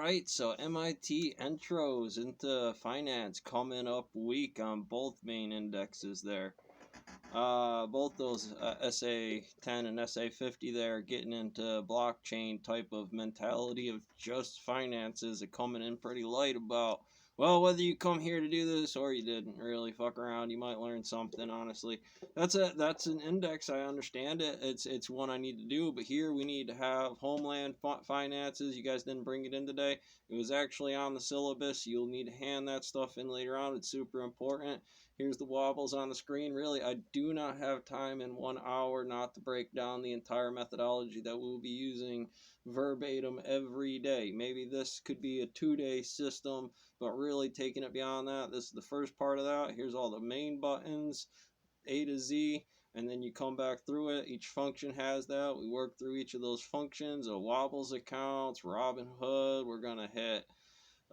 right, so MIT intros into finance coming up week on both main indexes there. Both those SA10 and SA50 there getting into blockchain type of mentality of just finances are coming in pretty light about, well, whether you come here to do this or you didn't really fuck around, you might learn something. Honestly, that's an index. I understand it. It's one I need to do, but here we need to have homeland finances. You guys didn't bring it in today. It was actually on the syllabus. You'll need to hand that stuff in later on. It's super important. Here's the wobbles on the screen. Really, I do not have time in 1 hour not to break down the entire methodology that we'll be using verbatim every day. Maybe this could be a 2-day system, but really taking it beyond that, this is the first part of that. Here's all the main buttons, A to Z, and then you come back through it. Each function has that. We work through each of those functions. A wobbles accounts, Robinhood, we're going to hit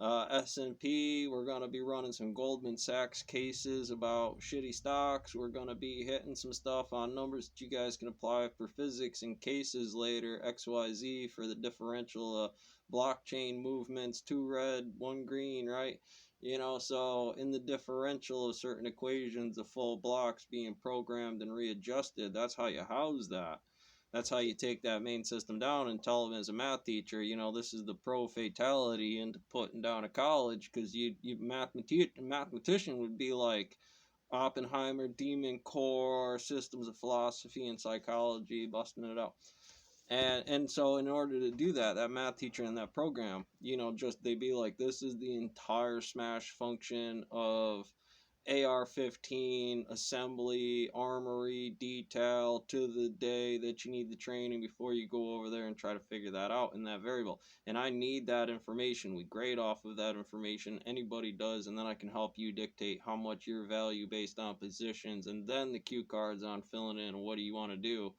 S&P. We're going to be running some Goldman Sachs cases about shitty stocks. We're going to be hitting some stuff on numbers that you guys can apply for physics and cases later. XYZ for the differential blockchain movements, 2 red, 1 green, right? So in the differential of certain equations, the full blocks being programmed and readjusted, that's how you house that. That's how you take that main system down and tell them as a math teacher, this is the pro fatality into putting down a college, because mathematician would be like Oppenheimer, Demon Core, systems of philosophy and psychology, busting it out. And so in order to do that, that math teacher in that program, they'd be like, this is the entire smash function of AR-15 assembly, armory, detail to the day that you need the training before you go over there and try to figure that out in that variable. And I need that information. We grade off of that information. Anybody does, and then I can help you dictate how much your value based on positions, and then the cue cards on filling in what do you want to do.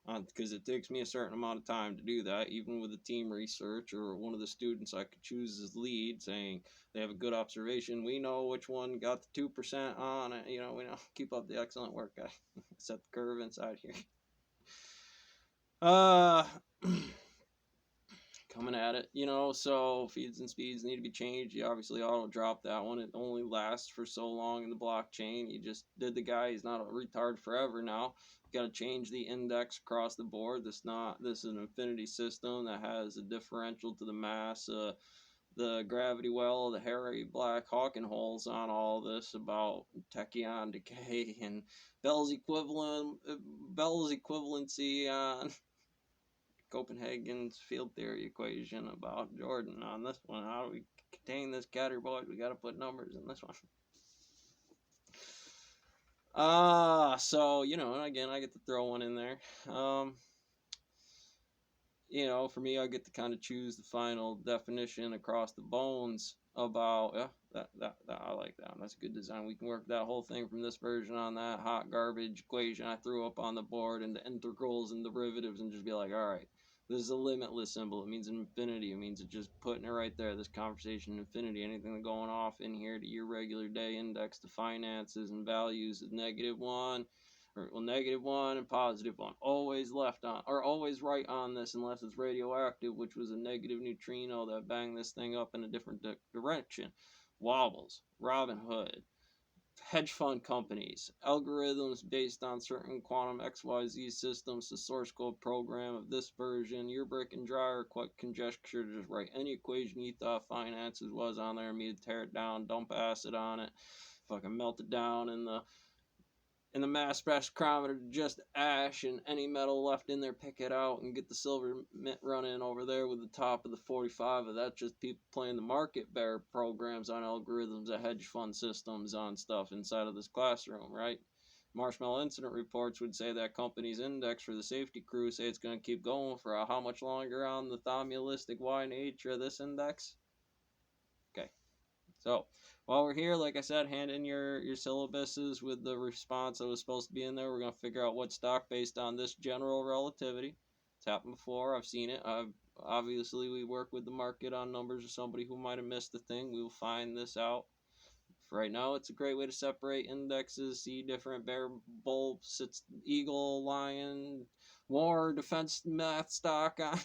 Because it takes me a certain amount of time to do that, even with a team research or one of the students I could choose as lead, saying they have a good observation. We know which one got the 2% on it. We know. Keep up the excellent work, guy. Set the curve inside here. Coming at it, so feeds and speeds need to be changed. You obviously auto drop that one. It only lasts for so long in the blockchain. You just did the guy. He's not a retard forever now. You got to change the index across the board. This is an infinity system that has a differential to the mass, the gravity well, the hairy black Hawking holes on all this about tachyon decay and Bell's equivalency on Copenhagen's field theory equation about Jordan on this one. How do we contain this scatterboard? We got to put numbers in this one. So, and again, I get to throw one in there. For me, I get to kind of choose the final definition across the bones about, that I like that one. That's a good design. We can work that whole thing from this version on that hot garbage equation I threw up on the board and the integrals and derivatives, and just be like, all right, this is a limitless symbol. It means infinity. It means it's just putting it right there, this conversation infinity. Anything going off in here to your regular day index to finances and values is -1. Or -1 and +1. Always left on, or always right on this unless it's radioactive, which was a negative neutrino that banged this thing up in a different direction. Wobbles, Robinhood, hedge fund companies, algorithms based on certain quantum XYZ systems, the source code program of this version, your brick and dryer, quite conjecture to just write any equation you thought finances was on there, and me to tear it down, dump acid on it, fucking melt it down in the mass spectrometer to just ash, and any metal left in there, pick it out and get the silver mint running over there with the top of the 45 of that. Just people playing the market bear programs on algorithms of hedge fund systems on stuff inside of this classroom, right? Marshmallow incident reports would say that company's index for the safety crew say it's going to keep going for how much longer on the thaumialistic Y nature of this index? Okay. So while we're here, like I said, hand in your syllabuses with the response that was supposed to be in there. We're going to figure out what stock based on this general relativity. It's happened before. I've seen it. Obviously, we work with the market on numbers of somebody who might have missed the thing. We will find this out. For right now, it's a great way to separate indexes, see different bear, bull, eagle, lion, war, defense, math stock on